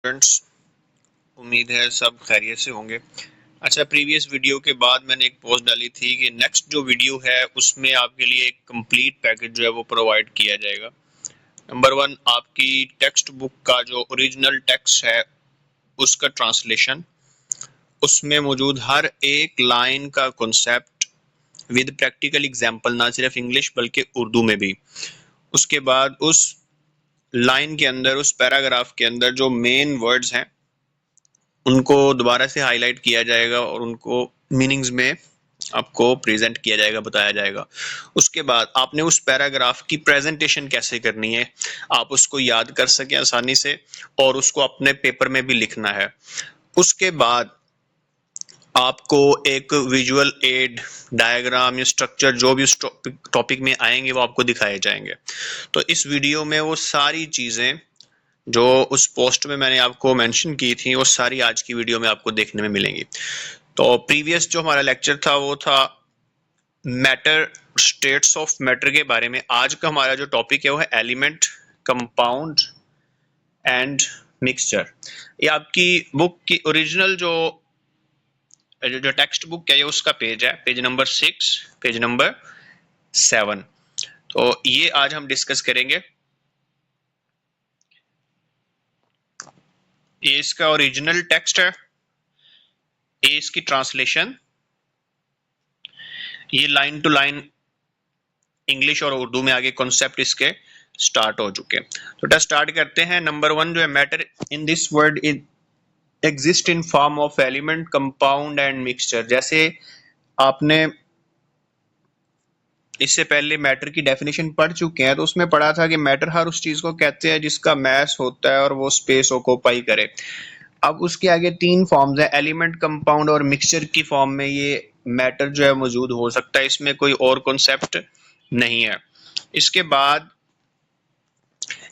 Students, उम्मीद है सब खैरियत से होंगे। अच्छा, प्रीवियस वीडियो के बाद मैंने एक पोस्ट डाली थी कि नेक्स्ट जो वीडियो है उसमें आपके लिए एक कंप्लीट पैकेज जो है वो प्रोवाइड किया जाएगा। नंबर वन, आपकी टेक्स्ट बुक का जो ओरिजिनल टेक्स्ट है उसका ट्रांसलेशन, उसमें मौजूद हर एक लाइन का कॉन्सेप्ट विद प्रैक्टिकल एग्जाम्पल, ना सिर्फ इंग्लिश बल्कि उर्दू में भी। उसके बाद उस लाइन के अंदर, उस पैराग्राफ के अंदर जो मेन वर्ड्स हैं उनको दोबारा से हाईलाइट किया जाएगा और उनको मीनिंग्स में आपको प्रेजेंट किया जाएगा, बताया जाएगा। उसके बाद आपने उस पैराग्राफ की प्रेजेंटेशन कैसे करनी है, आप उसको याद कर सकें आसानी से और उसको अपने पेपर में भी लिखना है। उसके बाद आपको एक विजुअल एड, डायग्राम या स्ट्रक्चर जो भी उस टॉपिक में आएंगे वो आपको दिखाए जाएंगे। तो इस वीडियो में वो सारी चीज़ें जो उस पोस्ट में मैंने आपको मेंशन की थी वो सारी आज की वीडियो में आपको देखने में मिलेंगी। तो प्रीवियस जो हमारा लेक्चर था वो था मैटर, स्टेट्स ऑफ मैटर के बारे में। आज का हमारा जो टॉपिक है वो है एलिमेंट, कंपाउंड एंड मिक्सचर। ये आपकी बुक की ओरिजिनल जो टेक्स्ट बुक है उसका पेज है, पेज नंबर 6, पेज नंबर 7। तो ये आज हम डिस्कस करेंगे। ये इसका ओरिजिनल टेक्स्ट है, ये इसकी ट्रांसलेशन, ये लाइन टू लाइन इंग्लिश और उर्दू में आगे कॉन्सेप्ट इसके स्टार्ट हो चुके हैं। तो टेस्ट स्टार्ट करते हैं। नंबर वन जो है, matter in this world is exist in form of element, compound and mixture. जैसे आपने इससे पहले मैटर की डेफिनेशन पढ़ चुके हैं, तो उसमें पढ़ा था कि मैटर हर उस चीज को कहते हैं जिसका मैस होता है और वो स्पेस ऑक्यूपाई करे। अब उसके आगे तीन फॉर्म्स हैं, एलिमेंट, कंपाउंड और मिक्सचर की फॉर्म में ये मैटर जो है मौजूद हो सकता है, इसमें कोई और कॉन्सेप्ट नहीं है। इसके बाद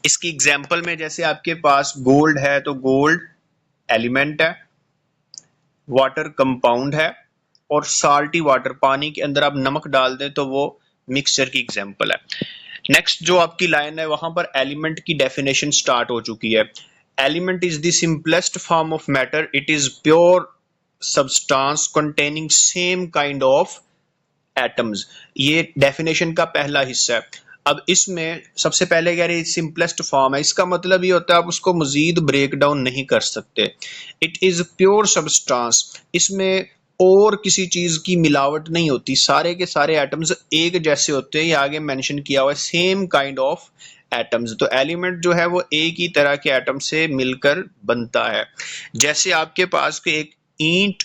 इसकी एग्जाम्पल में जैसे आपके पास गोल्ड है तो गोल्ड एलिमेंट है, वाटर कंपाउंड है और साल्टी वाटर, पानी के अंदर आप नमक डाल दें तो वो मिक्सचर की एग्जाम्पल है। नेक्स्ट जो आपकी लाइन है वहां पर एलिमेंट की डेफिनेशन स्टार्ट हो चुकी है। Element is the simplest form of matter, it is pure substance containing same kind of atoms. ये डेफिनेशन का पहला हिस्सा है। अब इसमें सबसे पहले कह रहे सिंपलेस्ट फॉर्म है, इसका मतलब ये होता है आप उसको मजीद ब्रेक डाउन नहीं कर सकते। इट इज प्योर सबस्टांस, इसमें और किसी चीज की मिलावट नहीं होती, सारे के सारे एटम्स एक जैसे होते हैं। ये आगे मेंशन किया हुआ है सेम काइंड ऑफ एटम्स। तो एलिमेंट जो है वो एक ही तरह के एटम से मिलकर बनता है। जैसे आपके पास के एक ईंट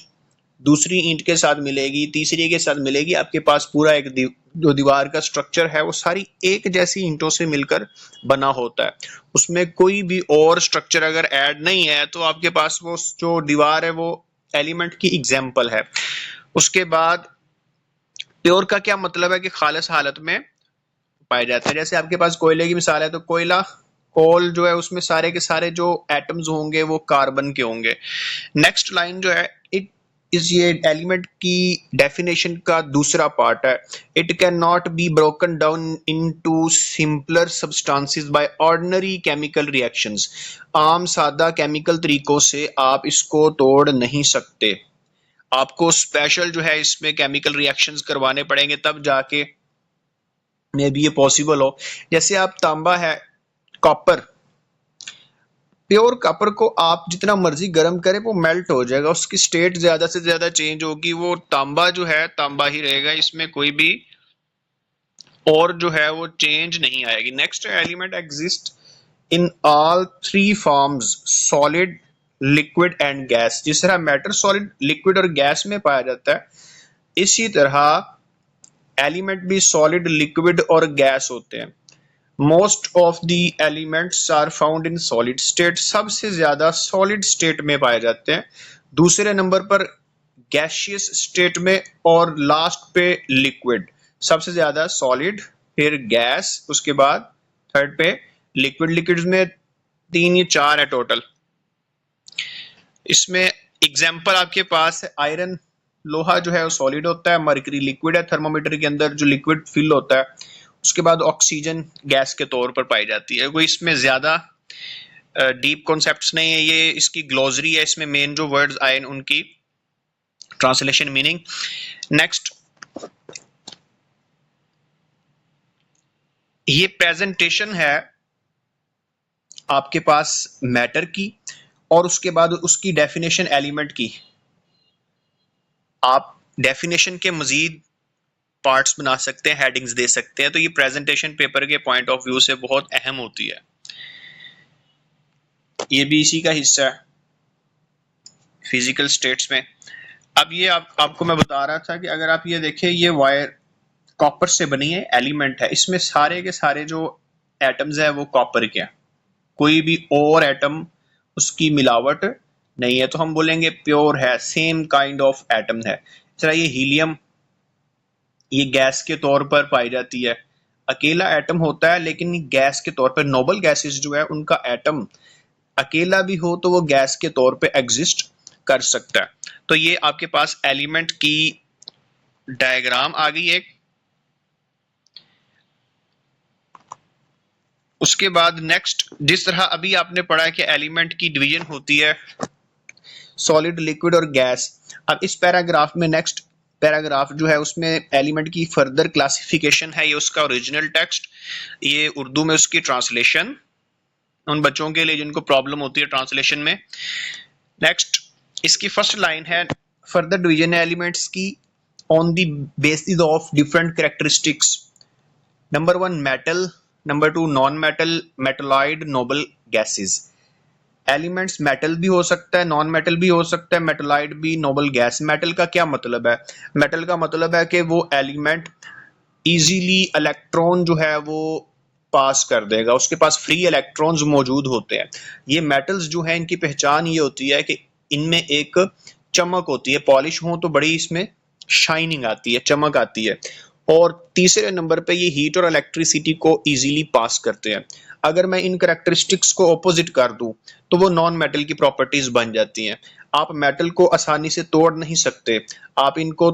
दूसरी ईंट के साथ मिलेगी, तीसरी के साथ मिलेगी, आपके पास पूरा एक जो दीवार का स्ट्रक्चर है वो सारी एक जैसी ईंटों से मिलकर बना होता है। उसमें कोई भी और स्ट्रक्चर अगर ऐड नहीं है तो आपके पास वो जो दीवार है वो एलिमेंट की एग्जाम्पल है। उसके बाद प्योर का क्या मतलब है कि खालिस हालत में पाए जाते हैं। जैसे आपके पास कोयले की मिसाल है तो कोयला, कोल जो है उसमें सारे के सारे जो एटम्स होंगे वो कार्बन के होंगे। नेक्स्ट लाइन जो है, इट इस ये एलिमेंट की डेफिनेशन का दूसरा पार्ट है। It can not be broken down into simpler substances by ordinary chemical reactions. आम सादा केमिकल तरीकों से आप इसको तोड़ नहीं सकते, आपको स्पेशल जो है इसमें केमिकल रिएक्शंस करवाने पड़ेंगे तब जाके मे भी ये पॉसिबल हो। जैसे आप तांबा है, कॉपर, प्योर कॉपर को आप जितना मर्जी गर्म करें वो मेल्ट हो जाएगा, उसकी स्टेट ज्यादा से ज्यादा चेंज होगी, वो तांबा जो है तांबा ही रहेगा, इसमें कोई भी और जो है वो चेंज नहीं आएगी। Next element exist in all three forms, solid, liquid and gas. जिस तरह मैटर सॉलिड, लिक्विड और गैस में पाया जाता है, इसी तरह एलिमेंट भी सॉलिड, लिक्विड और गैस होते हैं। Most of the elements are found in solid state, सबसे ज्यादा सॉलिड स्टेट में पाए जाते हैं। दूसरे नंबर पर गैसियस स्टेट में और लास्ट पे लिक्विड। सबसे ज्यादा सॉलिड, फिर गैस, उसके बाद थर्ड पे लिक्विड। लिक्विड्स में 3 या 4 है टोटल। इसमें एग्जाम्पल आपके पास है आयरन, लोहा जो है वो सॉलिड होता है, मरकरी लिक्विड है, थर्मोमीटर के अंदर जो लिक्विड फिल होता है। उसके बाद ऑक्सीजन गैस के तौर पर पाई जाती है। कोई इसमें ज्यादा डीप कॉन्सेप्ट्स नहीं है, ये इसकी ग्लोसरी है, इसमें मेन जो वर्ड्स आए उनकी ट्रांसलेशन मीनिंग। नेक्स्ट, ये प्रेजेंटेशन है आपके पास मैटर की और उसके बाद उसकी डेफिनेशन एलिमेंट की। आप डेफिनेशन के मजीद पार्ट्स बना सकते हैं, हेडिंग्स दे सकते हैं, तो ये प्रेजेंटेशन पेपर के पॉइंट ऑफ व्यू से बहुत अहम होती है। ये भी इसी का हिस्सा है फिजिकल स्टेट्स में। अब ये आपको मैं बता रहा था कि अगर आप ये देखें, ये वायर कॉपर से बनी है, एलिमेंट है, इसमें सारे के सारे जो एटम्स है वो कॉपर के हैं, कोई भी और एटम उसकी मिलावट नहीं है, तो हम बोलेंगे प्योर है, सेम काइंड ऑफ एटम है। इस तरह ये हीलियम, ये गैस के तौर पर पाई जाती है, अकेला एटम होता है लेकिन गैस के तौर पर। नोबल गैसेस जो है उनका एटम अकेला भी हो तो वो गैस के तौर पे एग्जिस्ट कर सकता है। तो ये आपके पास एलिमेंट की डायग्राम आ गई एक। उसके बाद नेक्स्ट, जिस तरह अभी आपने पढ़ा है कि एलिमेंट की डिवीजन होती है सॉलिड, लिक्विड और गैस। अब इस पैराग्राफ में नेक्स्ट पैराग्राफ जो है उसमें एलिमेंट की फर्दर क्लासिफिकेशन है, ये उसका ओरिजिनल टेक्स्ट, ये उर्दू में उसकी ट्रांसलेशन, उन बच्चों के लिए जिनको प्रॉब्लम होती है ट्रांसलेशन में। नेक्स्ट, इसकी फर्स्ट लाइन है फर्दर डिवीजन एलिमेंट्स की on the basis of different characteristics. Number 1 metal, number 2 non metal, metalloid, noble gases. Elements metal भी हो सकता है, नॉन मेटल भी हो सकता है, मेटलॉइड भी, नोबल गैस। मेटल का क्या मतलब है? मेटल का मतलब है कि वो एलिमेंट इजीली इलेक्ट्रॉन जो है वो पास कर देगा, उसके पास फ्री इलेक्ट्रॉन्स मौजूद होते हैं। ये मेटल्स जो है इनकी पहचान ये होती है कि इनमें एक चमक होती है, पॉलिश हो तो बड़ी इसमें शाइनिंग आती है, चमक आती है। और तीसरे नंबर पे ये हीट और इलेक्ट्रिसिटी को इजीली पास करते हैं। अगर मैं इन कैरेक्टरिस्टिक्स को ऑपोजिट कर दूं तो वो नॉन मेटल की प्रॉपर्टीज बन जाती हैं। आप मेटल को आसानी से तोड़ नहीं सकते, आप इनको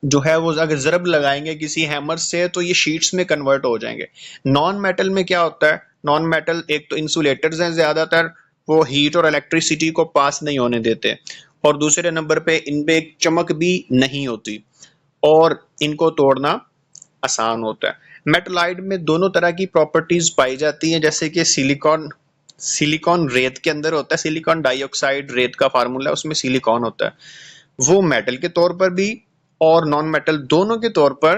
जो है वो अगर ज़रब लगाएंगे किसी हैमर से तो ये शीट्स में कन्वर्ट हो जाएंगे। नॉन मेटल में क्या होता है? नॉन मेटल एक तो इंसुलेटर्स हैं, ज्यादातर वो हीट और इलेक्ट्रिसिटी को पास नहीं होने देते, और दूसरे नंबर पे इनमें एक चमक भी नहीं होती और इनको तोड़ना आसान होता है। मेटलाइड में दोनों तरह की प्रॉपर्टीज पाई जाती हैं, जैसे कि सिलिकॉन रेत के अंदर होता है, सिलिकॉन डाइऑक्साइड रेत का फार्मूला है, उसमें सिलिकॉन होता है, वो मेटल के तौर पर भी और नॉन मेटल दोनों के तौर पर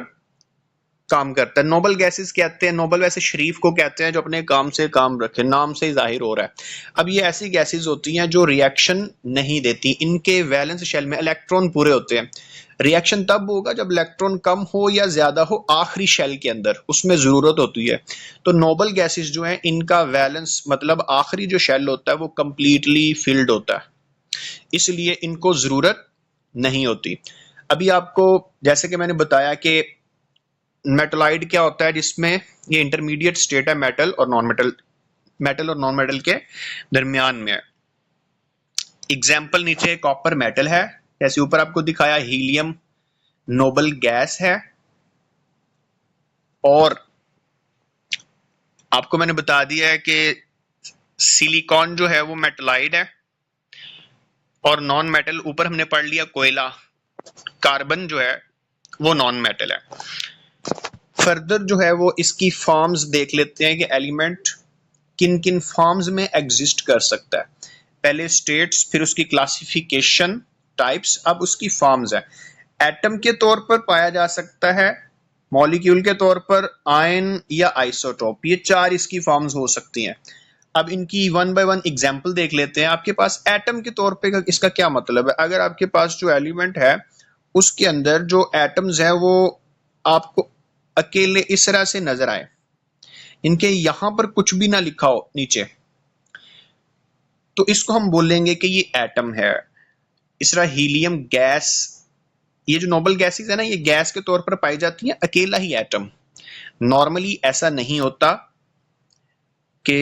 काम करता है। नोबल गैसेस कहते हैं, नोबल वैसे शरीफ को कहते हैं जो अपने काम से काम रखे, नाम से ही जाहिर हो रहा है। अब ये ऐसी गैसेस होती हैं जो रिएक्शन नहीं देती, इनके वैलेंस शेल में इलेक्ट्रॉन पूरे होते हैं। रिएक्शन तब होगा जब इलेक्ट्रॉन कम हो या ज्यादा हो आखिरी शेल के अंदर, उसमें जरूरत होती है। तो नोबल गैसेस जो है इनका वैलेंस मतलब आखिरी जो शेल होता है वो कंप्लीटली फिल्ड होता है, इसलिए इनको जरूरत नहीं होती। अभी आपको जैसे कि मैंने बताया कि मेटलाइड क्या होता है, जिसमें ये इंटरमीडिएट स्टेट है मेटल और नॉन मेटल, मेटल और नॉन मेटल के दरमियान में है। एग्जाम्पल नीचे कॉपर मेटल है, जैसे ऊपर आपको दिखाया, हीलियम नोबल गैस है, और आपको मैंने बता दिया है कि सिलिकॉन जो है वो मेटलाइड है, और नॉन मेटल ऊपर हमने पढ़ लिया कोयला, कार्बन जो है वो नॉन मेटल है। फर्दर जो है वो इसकी फॉर्म्स देख लेते हैं कि एलिमेंट किन किन फॉर्म्स में एग्जिस्ट कर सकता है। पहले स्टेट्स, फिर उसकी क्लासिफिकेशन, टाइप्स, अब उसकी फॉर्म्स है। एटम के तौर पर पाया जा सकता है, मॉलिक्यूल के तौर पर, आयन या आइसोटोप, ये चार इसकी फॉर्म्स हो सकती हैं। अब इनकी वन बाय वन एग्जांपल देख लेते हैं। आपके पास एटम के तौर पे इसका क्या मतलब है? अगर आपके पास जो एलिमेंट है उसके अंदर जो एटम्स है वो आपको अकेले इस तरह से नजर आए, इनके यहां पर कुछ भी ना लिखा हो नीचे, तो इसको हम बोलेंगे कि ये एटम है। इस तरह हीलियम गैस, ये जो नोबल गैसेस है ना, ये गैस के तौर पर पाई जाती है, अकेला ही एटम। नॉर्मली ऐसा नहीं होता कि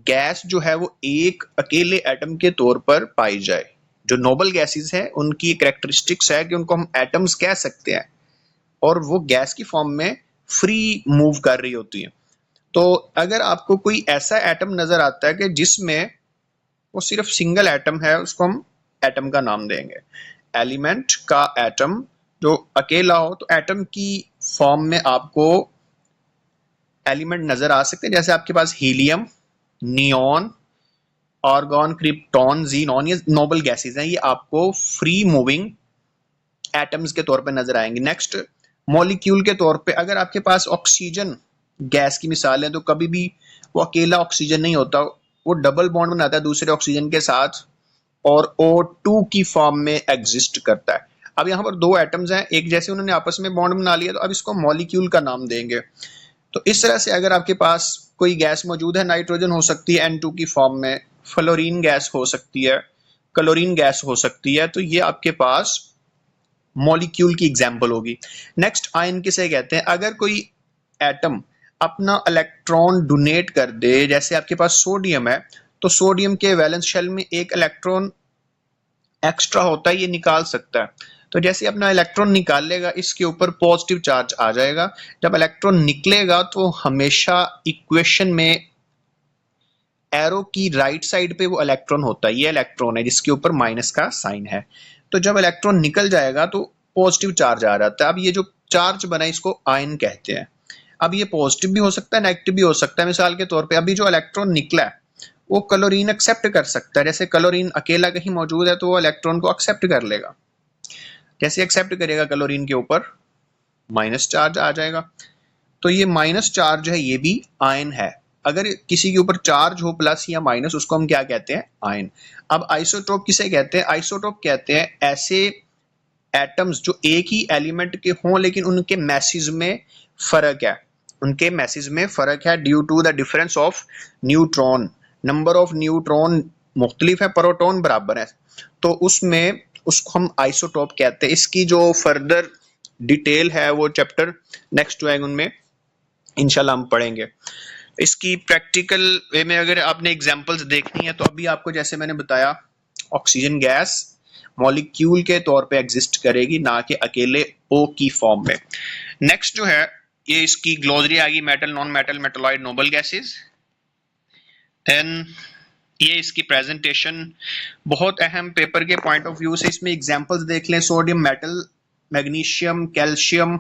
गैस जो है वो एक अकेले एटम के तौर पर पाई जाए। जो नोबल गैसेस है उनकी कैरेक्टरिस्टिक्स है कि उनको हम एटम्स कह सकते हैं और वो गैस की फॉर्म में फ्री मूव कर रही होती है। तो अगर आपको कोई ऐसा एटम नजर आता है कि जिसमें वो सिर्फ सिंगल एटम है, उसको हम एटम का नाम देंगे। एलिमेंट का एटम जो अकेला हो, तो एटम की फॉर्म में आपको एलिमेंट नजर आ सकते हैं, जैसे आपके पास helium, neon, argon, krypton, xenon, ये नोबल गैसेज हैं, ये आपको फ्री मूविंग एटम्स के तौर पे नजर आएंगे। नेक्स्ट, मॉलिक्यूल के तौर पे अगर आपके पास ऑक्सीजन गैस की मिसाल है, तो कभी भी वो अकेला ऑक्सीजन नहीं होता, वो डबल बॉन्ड बनाता है दूसरे ऑक्सीजन के साथ और O2 की फॉर्म में एग्जिस्ट करता है। अब यहाँ पर दो एटम्स हैं, एक जैसे उन्होंने आपस में बॉन्ड बना लिया, तो अब इसको मॉलिक्यूल का नाम देंगे। तो इस तरह से अगर आपके पास कोई गैस मौजूद है, नाइट्रोजन हो सकती है N2 की फॉर्म में, फ्लोरीन गैस हो सकती है, क्लोरीन गैस हो सकती है, तो ये आपके पास मॉलिक्यूल की एग्जांपल होगी। नेक्स्ट, आयन किसे कहते हैं? अगर कोई एटम अपना इलेक्ट्रॉन डोनेट कर दे, जैसे आपके पास सोडियम है, तो सोडियम के वैलेंस शेल में एक इलेक्ट्रॉन एक्स्ट्रा होता है, ये निकाल सकता है। तो जैसे अपना इलेक्ट्रॉन निकालेगा, इसके ऊपर पॉजिटिव चार्ज आ जाएगा। जब इलेक्ट्रॉन निकलेगा तो हमेशा इक्वेशन में एरो की राइट साइड पे वो इलेक्ट्रॉन होता है, ये इलेक्ट्रॉन है जिसके ऊपर माइनस का साइन है। तो जब इलेक्ट्रॉन निकल जाएगा तो पॉजिटिव चार्ज आ जाता है। अब ये जो चार्ज बना है इसको आयन कहते हैं। अब ये पॉजिटिव भी हो सकता है, नेगेटिव भी हो सकता है। मिसाल के तौर पे अभी जो इलेक्ट्रॉन निकला है वो क्लोरीन एक्सेप्ट कर सकता है। जैसे क्लोरीन अकेला कहीं मौजूद है तो वो इलेक्ट्रॉन को एक्सेप्ट कर लेगा। जैसे एक्सेप्ट करेगा क्लोरीन के ऊपर माइनस चार्ज आ जाएगा। तो ये माइनस चार्ज है, ये भी आयन है। अगर किसी के ऊपर चार्ज हो प्लस या माइनस, उसको हम क्या कहते हैं? आयन। अब आइसोटोप किसे कहते हैं? आइसोटोप कहते हैं ऐसे एटम्स जो एक ही एलिमेंट के हों लेकिन उनके मैसेज में फर्क है, उनके मैसेज में फर्क है due to the difference of neutron. Number of neutron मुख्तलिफ है, प्रोटॉन बराबर है, तो उसमें उसको हम आइसोटोप कहते हैं। इसकी जो फर्दर डिटेल है वो चैप्टर नेक्स्ट जो है उनमें इंशाल्लाह हम पढ़ेंगे। इसकी प्रैक्टिकल वे में अगर आपने एग्जांपल्स देखनी है तो अभी आपको जैसे मैंने बताया, ऑक्सीजन गैस मॉलिक्यूल के तौर पे एग्जिस्ट करेगी, ना कि अकेले O की फॉर्म में। नेक्स्ट जो है ये इसकी ग्लोसरी आ गई, metal, non metal, metalloid, noble gases. Then ये इसकी प्रेजेंटेशन बहुत अहम पेपर के पॉइंट ऑफ व्यू से, इसमें एग्जांपल्स देख लें। Sodium metal, magnesium, calcium,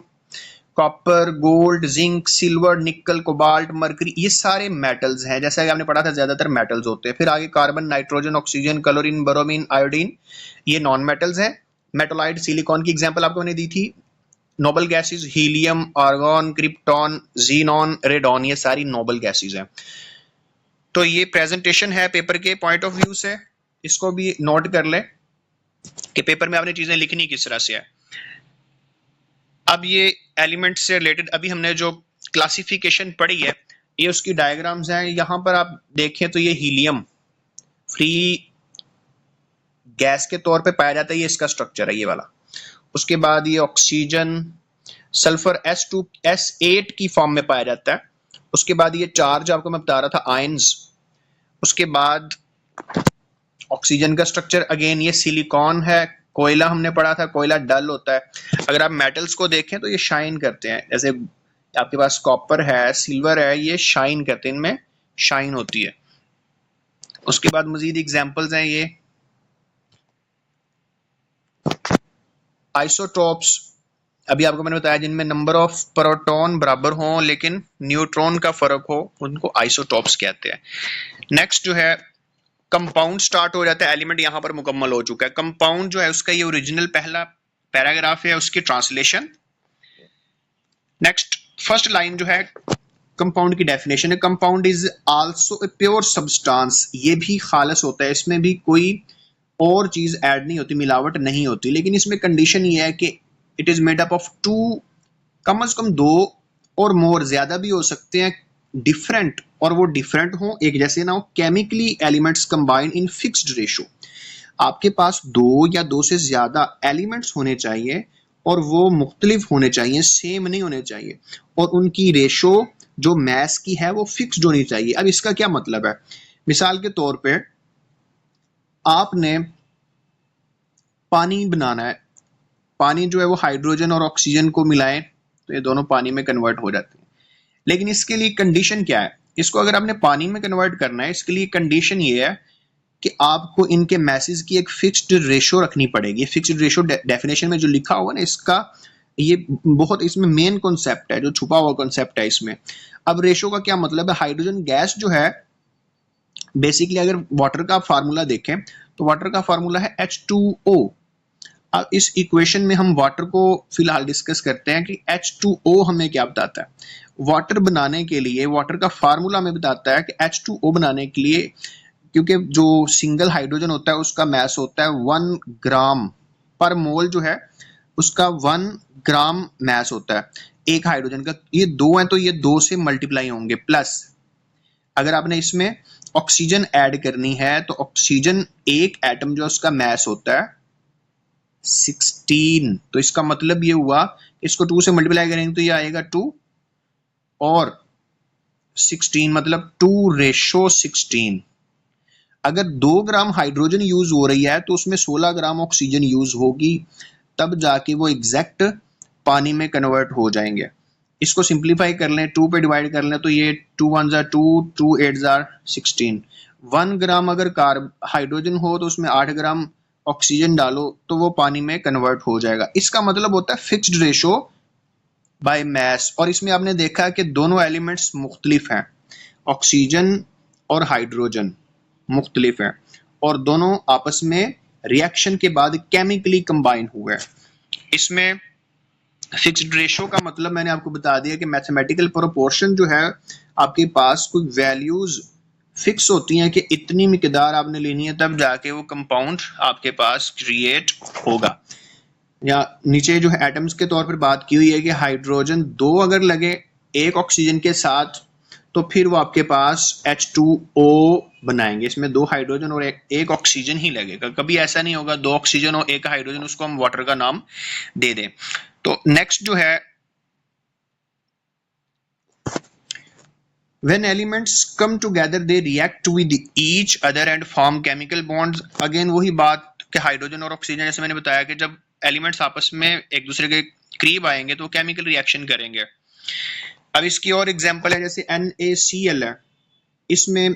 copper, gold, zinc, silver, निकल, कोबाल्ट, मरकरी, ये सारे मेटल्स हैं। जैसा कि आपने पढ़ा था ज्यादातर मेटल्स होते हैं। फिर आगे carbon, nitrogen, oxygen, chlorine, bromine, iodine, ये नॉन मेटल्स हैं। मेटलॉइड, सिलिकॉन की एग्जांपल आपको मैंने दी थी। Noble gases, helium, argon, krypton, xenon, radon, ये सारी नोबल गैसेस हैं। तो ये प्रेजेंटेशन है पेपर के पॉइंट ऑफ व्यू से, इसको भी नोट कर ले कि पेपर में आपने चीजें लिखनी किस तरह से है। अब ये एलिमेंट से रिलेटेड अभी हमने जो क्लासिफिकेशन पढ़ी है, ये उसकी डायग्राम्स हैं। यहां पर आप देखें तो ये हीलियम फ्री गैस के तौर पे पाया जाता है, ये इसका स्ट्रक्चर है, ये वाला। उसके बाद ये ऑक्सीजन, सल्फर S8 की फॉर्म में पाया जाता है। उसके बाद ये चार्ज आपको मैं बता रहा था, आयंस। उसके बाद ऑक्सीजन का स्ट्रक्चर अगेन ये सिलिकॉन है। कोयला हमने पढ़ा था, कोयला डल होता है। अगर आप मेटल्स को देखें तो ये शाइन करते हैं, जैसे आपके पास कॉपर है, सिल्वर है, ये शाइन करते हैं, इनमें शाइन होती है। उसके बाद मजीद एग्जांपल्स हैं ये आइसोटोप्स, अभी आपको मैंने बताया जिनमें नंबर ऑफ प्रोटॉन बराबर हो लेकिन न्यूट्रॉन का फर्क हो, उनको आइसोटोप्स कहते हैं। नेक्स्ट जो है कंपाउंड स्टार्ट हो जाता है, एलिमेंट यहां पर मुकम्मल हो चुका है। कंपाउंड जो है उसका ये ओरिजिनल पहला पैराग्राफ है, उसकी ट्रांसलेशन। नेक्स्ट फर्स्ट लाइन जो है कंपाउंड की डेफिनेशन है, compound is also a pure substance, ये भी खालिस होता है, इसमें भी कोई और चीज ऐड नहीं होती, मिलावट नहीं होती। लेकिन इसमें कंडीशन ये है कि it is made up of two, कम से कम दो और मोर, ज्यादा भी हो सकते हैं, डिफरेंट, और वो डिफरेंट हो, एक जैसे ना हो, chemically elements combine in fixed ratio. आपके पास दो या दो से ज्यादा एलिमेंट्स होने चाहिए और वो मुख्तलिफ होने चाहिए, सेम नहीं होने चाहिए, और उनकी रेशो जो मैस की है वो फिक्स्ड होनी चाहिए। अब इसका क्या मतलब है? मिसाल के तौर पे आपने पानी बनाना है, पानी जो है वो हाइड्रोजन और ऑक्सीजन को मिलाएं तो ये दोनों पानी में कन्वर्ट हो जाते हैं। लेकिन इसके लिए कंडीशन क्या है, इसको अगर आपने पानी में कन्वर्ट करना है, इसके लिए कंडीशन ये है कि आपको इनके मैसेज की एक फिक्स्ड रेशो रखनी पड़ेगी। फिक्स्ड रेशो डेफिनेशन में जो लिखा हुआ ना, इसका ये बहुत इसमें मेन कॉन्सेप्ट है, जो छुपा हुआ कॉन्सेप्ट है इसमें। अब रेशो का क्या मतलब है, हाइड्रोजन गैस जो है बेसिकली, अगर वाटर का फार्मूला देखें तो वाटर का फार्मूला है H2O। अब इस इक्वेशन में हम वाटर को फिलहाल डिस्कस करते हैं कि H2O हमें क्या बताता है। वाटर बनाने के लिए वाटर का फार्मूला हमें बताता है कि H2O बनाने के लिए, क्योंकि जो सिंगल हाइड्रोजन होता है उसका मैस होता है 1 ग्राम पर मोल, जो है उसका 1 ग्राम मैस होता है एक हाइड्रोजन का। ये दो हैं तो ये 2 से मल्टीप्लाई होंगे, प्लस अगर आपने इसमें ऑक्सीजन ऐड करनी है तो ऑक्सीजन एक एटम जो उसका मैस होता है 16। तो इसका मतलब ये हुआ, इसको 2 से मल्टीप्लाई करेंगे तो ये आएगा 2 और 16, मतलब 2:16। अगर 2 ग्राम हाइड्रोजन यूज हो रही है तो उसमें 16 ग्राम ऑक्सीजन यूज होगी, तब जाके वो एग्जैक्ट पानी में कन्वर्ट हो जाएंगे। इसको सिंप्लीफाई कर लें, 2 पे डिवाइड कर लें तो ये 2 1 जार 2, 2 8 जार 16। 1 ग्राम अगर हाइड्रोजन हो तो उसमें 8 ग्राम ऑक्सीजन डालो तो वो पानी में कन्वर्ट हो जाएगा। इसका मतलब होता है फिक्स्ड रेशो बाय मैस। और इसमें आपने देखा कि दोनों एलिमेंट्स मुख्तलिफ हैं, ऑक्सीजन और हाइड्रोजन मुख्तलिफ हैं, और दोनों आपस में रिएक्शन के बाद केमिकली कंबाइन हुए हैं। इसमें फिक्स्ड रेशो का मतलब मैंने आपको बता दिया कि मैथमेटिकल प्रोपोर्शन जो है आपके पास कोई वैल्यूज फिक्स होती हैं कि इतनी मिकदार आपने लेनी है, तब जाके वो कंपाउंड आपके पास क्रिएट होगा। या नीचे जो है एटम्स के तौर पर बात की हुई है कि हाइड्रोजन 2 अगर लगे एक ऑक्सीजन के साथ तो फिर वो आपके पास H2O बनाएंगे। इसमें 2 हाइड्रोजन और एक ऑक्सीजन ही लगेगा, कभी ऐसा नहीं होगा 2 ऑक्सीजन और एक हाइड्रोजन उसको हम वाटर का नाम दे दें। तो नेक्स्ट जो है, when elements come together they react with each other and form chemical bonds। Again वही बात कि हाइड्रोजन और ऑक्सीजन, जैसे मैंने बताया कि जब एलिमेंट्स आपस में एक दूसरे के करीब आएंगे तो केमिकल रिएक्शन करेंगे। अब इसकी और एग्जांपल है, जैसे NaCl है, इसमें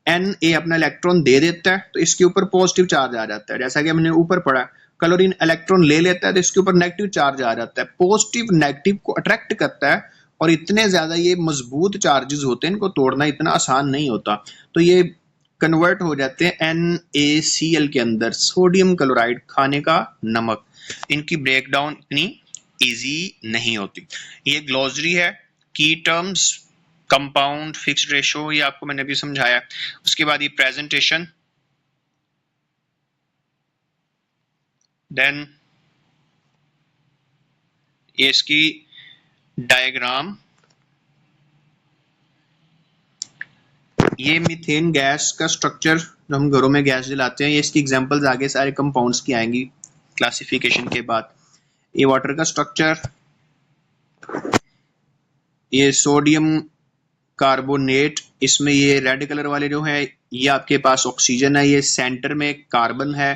Na अपना इलेक्ट्रॉन दे देता है तो इसके ऊपर पॉजिटिव चार्ज आ जाता है, जैसा कि हमने ऊपर पढ़ा। क्लोरीन इलेक्ट्रॉन ले लेता है तो इसके ऊपर नेगेटिव चार्ज आ जाता है। पॉजिटिव नेगेटिव को अट्रैक्ट करता है, और इतने ज्यादा ये मजबूत चार्जेस होते हैं, इनको तोड़ना इतना आसान नहीं होता, तो ये कन्वर्ट हो जाते हैं NaCl के अंदर, सोडियम क्लोराइड, खाने का नमक। इनकी ब्रेकडाउन इतनी इजी नहीं होती। ये ग्लोसरी है, की टर्म्स, कंपाउंड, फिक्स्ड रेशो, ये आपको मैंने अभी समझाया। उसके बाद ये प्रेजेंटेशन, देन ये इसकी डायग्राम, ये मीथेन गैस का स्ट्रक्चर जो हम घरों में गैस जलाते हैं, ये इसकी एग्जांपल्स आगे सारे कंपाउंड्स की आएंगी क्लासिफिकेशन के बाद। ये वाटर का स्ट्रक्चर, ये सोडियम कार्बोनेट, इसमें ये रेड कलर वाले जो है ये आपके पास ऑक्सीजन है, ये सेंटर में कार्बन है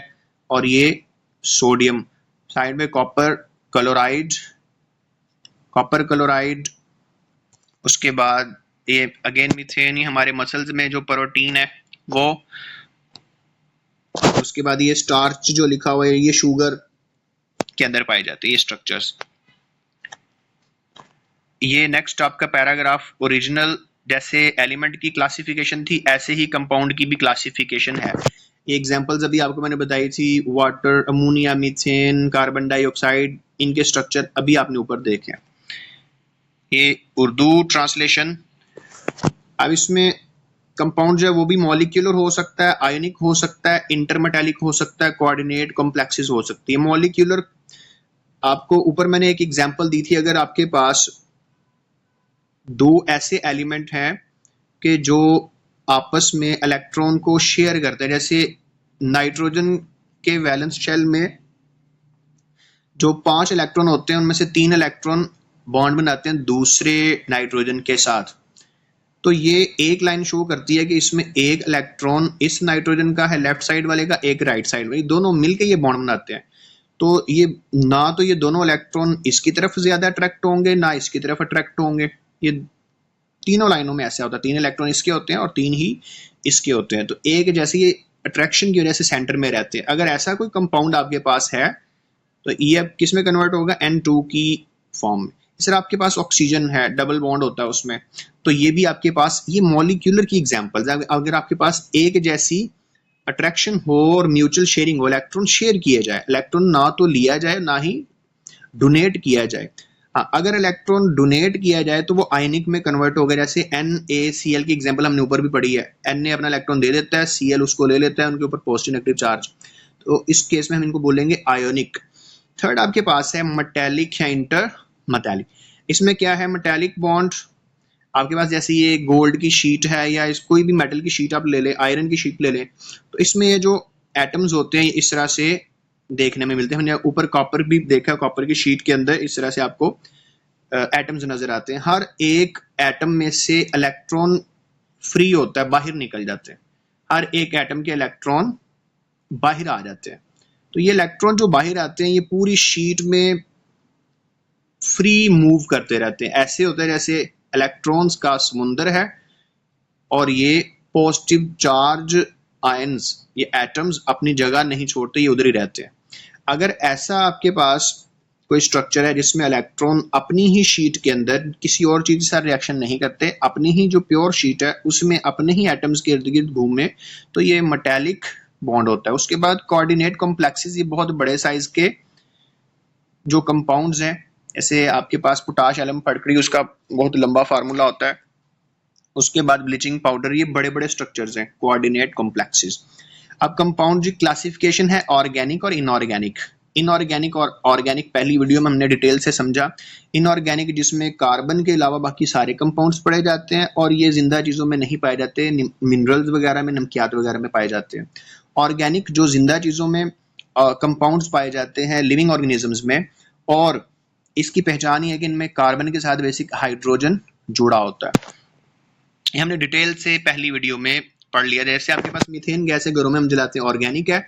और ये सोडियम, साइड में कॉपर क्लोराइड, कॉपर क्लोराइड। उसके बाद ये अगेन मीथेन, ही हमारे मसल्स में जो प्रोटीन है वो। उसके बाद ये स्टार्च जो लिखा हुआ है ये शुगर के अंदर पाए जाते हैं, ये स्ट्रक्चर्स। ये नेक्स्ट आपका पैराग्राफ, ओरिजिनल जैसे एलिमेंट की क्लासिफिकेशन थी ऐसे ही कंपाउंड की भी क्लासिफिकेशन है। ये एग्जांपल्स अभी आपको मैंने बताई थी, water, ammonia, methane, carbon dioxide, इनके स्ट्रक्चर अभी आपने ऊपर देखे। ये उर्दू ट्रांसलेशन। अब इसमें कंपाउंड जो है वो भी मॉलिक्यूलर हो सकता है, आयनिक हो सकता है, इंटरमेटालिक हो सकता है, कोऑर्डिनेट कॉम्प्लेक्सेस हो सकती है। मॉलिक्यूलर आपको ऊपर मैंने एक एग्जांपल दी थी, अगर आपके पास 2 ऐसे एलिमेंट हैं कि जो आपस में इलेक्ट्रॉन को शेयर करते हैं, जैसे नाइट्रोजन के वैलेंस शेल में जो 5 इलेक्ट्रॉन होते हैं उनमें से 3 इलेक्ट्रॉन बॉन्ड बनाते हैं दूसरे नाइट्रोजन के साथ, तो ये एक लाइन शो करती है कि इसमें एक इलेक्ट्रॉन इस नाइट्रोजन का है लेफ्ट साइड वाले का, एक राइट साइड वाले, दोनों मिलकर ये बॉन्ड बनाते हैं। तो ये ना तो ये दोनों इलेक्ट्रॉन इसकी तरफ ज्यादा अट्रैक्ट होंगे ना इसकी तरफ अट्रैक्ट होंगे, ये तीनों लाइनों में ऐसा होता है, 3 इलेक्ट्रॉन इसके होते हैं और 3 ही इसके होते हैं। तो एक जैसे ये अट्रैक्शन की वजह से सेंटर में रहते हैं। अगर ऐसा कोई कंपाउंड आपके पास है तो ये अब किस में कन्वर्ट होगा, N2 की फॉर्म में। इस तरह आपके पास ऑक्सीजन है, डबल बॉन्ड होता है उसमें, तो ये भी आपके पास, ये मॉलिक्यूलर की एग्जांपल्स। अगर आपके पास एक जैसी अट्रैक्शन हो और म्यूचुअल शेयरिंग हो, इलेक्ट्रॉन शेयर किया जाए, इलेक्ट्रॉन ना तो लिया जाए ना ही डोनेट किया जाए। हाँ, अगर इलेक्ट्रॉन डोनेट किया जाए तो वो आयनिक में कन्वर्ट हो गया। जैसे NaCl की एग्जांपल हमने ऊपर भी पढ़ी है, Na अपना इलेक्ट्रॉन दे देता है, Cl उसको ले लेता है, उनके ऊपर पॉजिटिव नेगेटिव चार्ज, तो इस केस में हम इनको बोलेंगे आयोनिक। थर्ड आपके पास है मेटेलिक या इंटर मेटेलिक। इसमें क्या है, मेटेलिक बॉन्ड आपके पास, जैसे ये गोल्ड की शीट है या इस कोई भी मेटल की शीट आप ले लें, आयरन की शीट ले लें, तो इसमें ये जो एटम्स होते हैं इस तरह से देखने में मिलते हैं। हमने ऊपर कॉपर भी देखा, कॉपर की शीट के अंदर इस तरह से आपको एटम्स नजर आते हैं। हर एक एटम में से इलेक्ट्रॉन फ्री होता है, बाहर निकल जाते हैं। हर एक एटम के इलेक्ट्रॉन बाहर आ जाते हैं। तो ये इलेक्ट्रॉन जो बाहर आते हैं ये पूरी शीट में फ्री मूव करते रहते हैं। ऐसे होता है जैसे इलेक्ट्रॉन्स का समुंदर है और ये पॉजिटिव चार्ज आयंस, ये एटम्स अपनी जगह नहीं छोड़ते, ये उधर ही रहते हैं। अगर ऐसा आपके पास कोई स्ट्रक्चर है जिसमें इलेक्ट्रॉन अपनी ही शीट के अंदर किसी और चीज के साथ रिएक्शन नहीं करते, अपनी ही जो प्योर शीट है उसमें अपने ही एटम्स के इर्द गिर्द घूमे, तो ये मेटेलिक बॉन्ड होता है। उसके बाद कोऑर्डिनेट कॉम्प्लेक्सेस, ये बहुत बड़े साइज के जो कंपाउंड्स हैं, ऐसे आपके पास पोटाश एलम फटकरी, उसका बहुत लंबा फार्मूला होता है। उसके बाद ब्लीचिंग पाउडर, ये बड़े बड़े स्ट्रक्चर्स हैं कोऑर्डिनेट कॉम्प्लेक्सेस। अब कंपाउंड की क्लासिफिकेशन है ऑर्गेनिक और इनऑर्गेनिक। इनऑर्गेनिक और ऑर्गेनिक पहली वीडियो में हमने डिटेल से समझा। इनऑर्गेनिक जिसमें कार्बन के अलावा बाकी सारे कंपाउंड्स पड़े जाते हैं और ये जिंदा चीजों में नहीं पाए जाते, मिनरल्स वगैरह में, नमकियात वगैरह में पाए जाते हैं। ऑर्गेनिक जो जिंदा चीजों में कंपाउंड्स पाए जाते हैं, लिविंग ऑर्गेनिजम्स में, और इसकी पहचान ही है कि इनमें कार्बन के साथ बेसिक हाइड्रोजन जुड़ा होता है। ये हमने डिटेल से पहली वीडियो में पढ़ लिया। जैसे आपके पास मीथेन गैस है, घरों में हम जलाते हैं, ऑर्गेनिक है,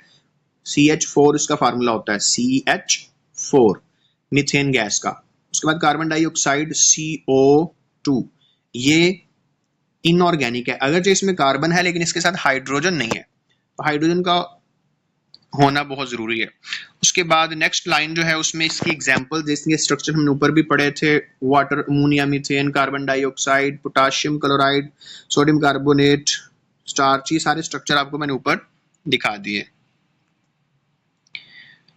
CH4 इसका फार्मूला होता है, CH4 मीथेन गैस का। उसके बाद कार्बन डाइऑक्साइड CO2, ये इनऑर्गेनिक है। अगर जो इसमें कार्बन है लेकिन इसके साथ हाइड्रोजन नहीं है, तो हाइड्रोजन का होना बहुत जरूरी है। उसके बाद नेक्स्ट लाइन जो है उसमें इसकी एग्जांपल, जैसे स्ट्रक्चर हमने ऊपर भी पढ़े थे, water, ammonia, methane, carbon dioxide, potassium chloride, sodium carbonate, starch, ये सारे स्ट्रक्चर आपको मैंने ऊपर दिखा दिए।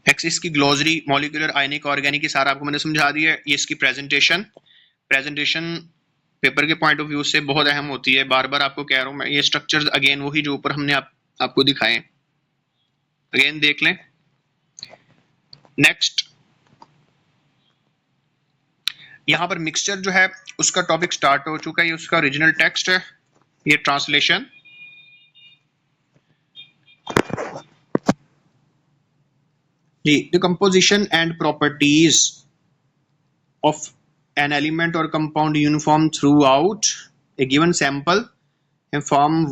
नेक्स्ट इसकी ग्लोसरी, मॉलिक्यूलर, आयनिक, ऑर्गेनिक, ये सारा आपको मैंने समझा दिया है। ये इसकी प्रेजेंटेशन पेपर के पॉइंट ऑफ व्यू से बहुत अहम होती है। बार बार आपको कह रहा हूँ मैं, ये स्ट्रक्चर्स अगेन वही जो ऊपर हमने आपको दिखाए, अगेन देख लें। नेक्स्ट यहां पर मिक्सचर जो है उसका टॉपिक स्टार्ट हो चुका है। ये उसका ओरिजिनल टेक्स्ट है, ये ट्रांसलेशन। जी, the composition and properties of an element और compound uniform throughout a given sample form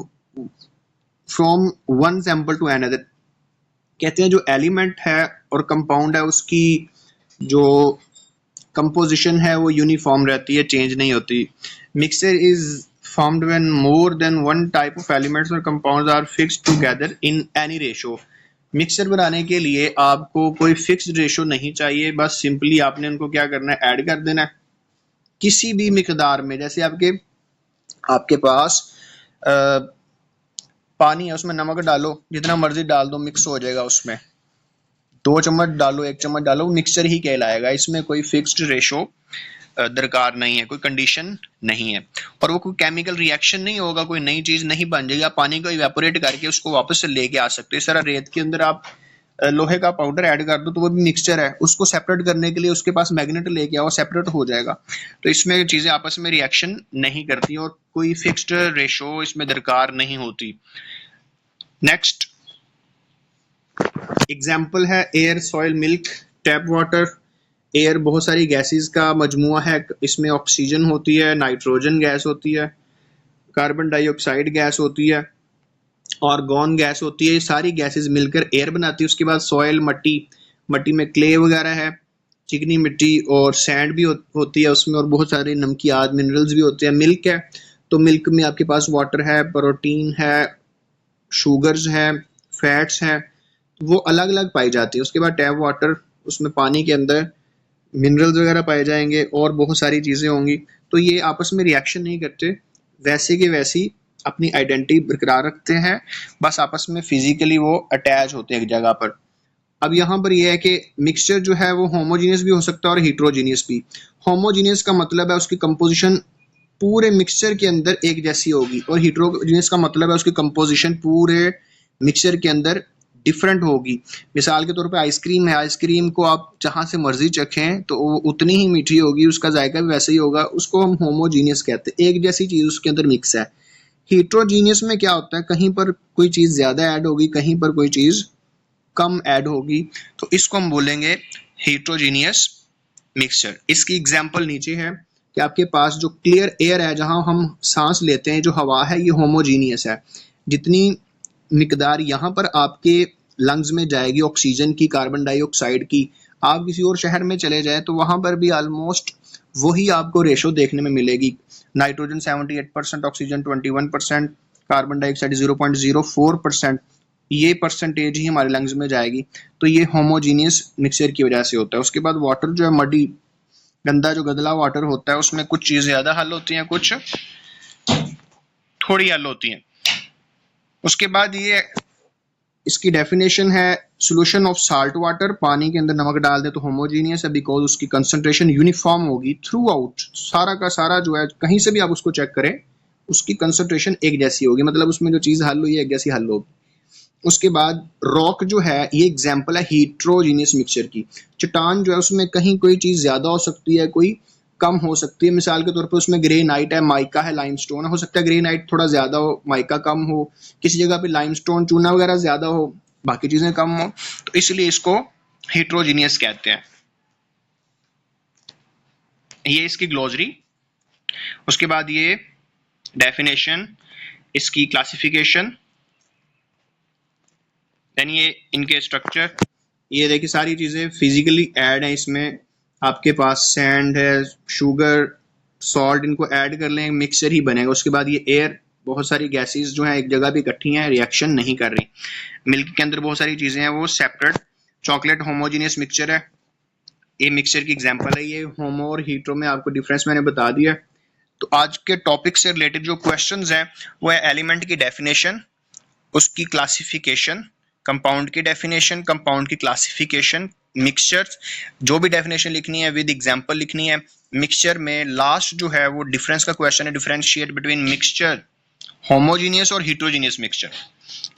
from one sample to another. कहते हैं जो एलिमेंट है और कंपाउंड है उसकी जो कंपोजिशन है वो यूनिफॉर्म रहती है, चेंज नहीं होती। Mixture is formed when more than one type of elements or compounds are fixed together in any ratio। Mixture बनाने के लिए आपको कोई फिक्स्ड रेशो नहीं चाहिए, बस सिंपली आपने उनको क्या करना है, ऐड कर देना है किसी भी मिकदार में। जैसे आपके पास पानी है, उसमें नमक डालो, जितना मर्जी डाल दो, मिक्स हो जाएगा। उसमें 2 चम्मच डालो, 1 चम्मच डालो, मिक्सचर ही कहलाएगा। इसमें कोई फिक्स्ड रेशो दरकार नहीं है, कोई कंडीशन नहीं है, और वो कोई केमिकल रिएक्शन नहीं होगा, कोई नई चीज नहीं बन जाएगी। आप पानी को इवेपोरेट करके उसको वापस से लेके आ सकते हो। इस तरह रेत के अंदर आप लोहे का पाउडर ऐड कर दो तो वो भी मिक्सचर है, उसको सेपरेट करने के लिए उसके पास मैग्नेट लेके आओ, सेपरेट हो जाएगा। तो इसमें चीजें आपस में रिएक्शन नहीं करती और कोई फिक्स्ड रेशो इसमें दरकार नहीं होती। नेक्स्ट एग्जाम्पल है air, soil, milk, tap water. Air बहुत सारी गैसेस का मजमुआ है, इसमें ऑक्सीजन होती है, नाइट्रोजन गैस होती है, कार्बन डाइऑक्साइड गैस होती है, आर्गन गैस होती है। ये सारी गैसेस मिलकर एयर बनाती है। उसके बाद सॉइल, मट्टी में क्ले वगैरह है, चिकनी मिट्टी और सैंड भी होती है उसमें, और बहुत सारे नमकियात मिनरल्स भी होते हैं। मिल्क है तो मिल्क में आपके पास वाटर है, प्रोटीन है, शुगर्स है, फैट्स हैं, वो अलग अलग पाई जाती है। उसके बाद टैप वाटर, उसमें पानी के अंदर मिनरल्स वगैरह पाए जाएंगे और बहुत सारी चीज़ें होंगी। तो ये आपस में रिएक्शन नहीं करते, वैसे के वैसी अपनी आइडेंटिटी बरकरार रखते हैं, बस आपस में फिजिकली वो अटैच होते हैं एक जगह पर। अब यहाँ पर यह है कि मिक्सचर जो है वो होमोजीनियस भी हो सकता है और हीट्रोजीनियस भी। होमोजीनियस का मतलब है उसकी कंपोजिशन पूरे मिक्सचर के अंदर एक जैसी होगी, और हीट्रोजीनियस का मतलब है उसकी कंपोजिशन पूरे मिक्सचर के अंदर डिफरेंट होगी। मिसाल के तौर पे आइसक्रीम है, आइसक्रीम को आप जहाँ से मर्जी चखें तो वो उतनी ही मीठी होगी, उसका जायका भी वैसे ही होगा, उसको हम होमोजीनियस कहते हैं, एक जैसी चीज़ उसके अंदर मिक्स है। हीट्रोजीनियस में क्या होता है, कहीं पर कोई चीज़ ज़्यादा ऐड होगी, कहीं पर कोई चीज़ कम ऐड होगी, तो इसको हम बोलेंगे हीट्रोजीनियस मिक्सचर। इसकी एग्जांपल नीचे है कि आपके पास जो क्लियर एयर है, जहां हम सांस लेते हैं, जो हवा है, ये होमोजीनियस है। जितनी मिकदार यहाँ पर आपके लंग्स में जाएगी ऑक्सीजन की, कार्बन डाइऑक्साइड की, आप किसी और शहर में चले जाएं तो वहां पर भी ऑलमोस्ट वही आपको रेशो देखने में मिलेगी। नाइट्रोजन 78%, ऑक्सीजन 21%, कार्बन डाइऑक्साइड 0.04%, ये परसेंटेज ही हमारे लंग्स में जाएगी। तो ये होमोजीनियस मिक्सचर की वजह से होता है। उसके बाद वाटर जो है, मडी गंदा जो गदला वाटर होता है, उसमें कुछ चीज़ ज़्यादा हल होती हैं, कुछ थोड़ी हल होती हैं। उसके बाद ये इसकी डेफिनेशन है, सोल्यूशन ऑफ साल्ट वाटर, पानी के अंदर नमक डाल दे तो होमोजीनियस है, बिकॉज उसकी कंसंट्रेशन यूनिफॉर्म होगी थ्रू आउट, सारा का सारा जो है, कहीं से भी आप उसको चेक करें, उसकी कंसंट्रेशन एक जैसी होगी, मतलब उसमें जो चीज़ हल हुई है एक जैसी हल होगी। उसके बाद रॉक जो है, ये एग्जाम्पल है हीट्रोजीनियस मिक्सचर की। चट्टान जो है उसमें कहीं कोई चीज़ ज़्यादा हो सकती है, कोई कम हो सकती है। मिसाल के तौर पे उसमें ग्रेनाइट है, माइका है, लाइमस्टोन है, हो सकता है ग्रेनाइट थोड़ा ज़्यादा हो, माइका कम हो, किसी जगह पे लाइमस्टोन चूना वगैरह ज़्यादा हो, बाकी चीज़ें कम हो, तो इसलिए इसको हीट्रोजीनियस कहते हैं। ये इसकी ग्लोसरी। उसके बाद ये डेफिनेशन, इसकी क्लासिफिकेशन, देन ये इनके स्ट्रक्चर। ये देखिए सारी चीज़ें फिजिकली ऐड हैं इसमें, आपके पास सैंड है, शुगर, सॉल्ट, इनको ऐड कर लें, मिक्सचर ही बनेगा। उसके बाद ये एयर, बहुत सारी गैसेस जो हैं एक जगह भी इकट्ठी हैं, रिएक्शन नहीं कर रही। मिल्क के अंदर बहुत सारी चीज़ें हैं, वो सेपरेट। चॉकलेट होमोजीनियस मिक्सचर है, ये मिक्सचर की एग्जांपल है। ये होमो और हीट्रो में आपको डिफरेंस मैंने बता दिया। तो आज के टॉपिक से रिलेटेड जो क्वेश्चंस हैं वो है एलिमेंट की डेफिनेशन, उसकी क्लासिफिकेशन, कंपाउंड की डेफिनेशन, कंपाउंड की क्लासिफिकेशन, मिक्सचर, जो भी डेफिनेशन लिखनी है विद एग्जांपल लिखनी है। मिक्सचर में लास्ट जो है वो डिफरेंस का क्वेश्चन है, डिफरेंशिएट बिटवीन मिक्सचर, होमोजीनियस और हीट्रोजीनियस मिक्सचर,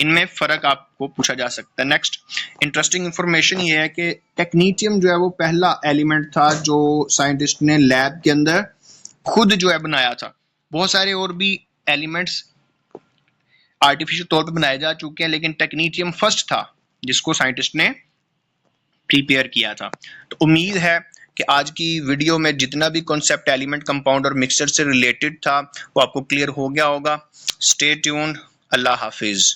इनमें फर्क आपको पूछा जा सकता है। नेक्स्ट इंटरेस्टिंग इंफॉर्मेशन ये है कि टेक्नीशियम जो है वो पहला एलिमेंट था जो साइंटिस्ट ने लैब के अंदर खुद जो है बनाया था। बहुत सारे और भी एलिमेंट्स आर्टिफिशियल तौर पे बनाए जा चुके हैं, लेकिन टेक्नीशियम फर्स्ट था जिसको साइंटिस्ट ने प्रिपेयर किया था। तो उम्मीद है कि आज की वीडियो में जितना भी कॉन्सेप्ट एलिमेंट, कंपाउंड और मिक्सचर से रिलेटेड था वो आपको क्लियर हो गया होगा। Stay tuned. अल्लाह हाफिज।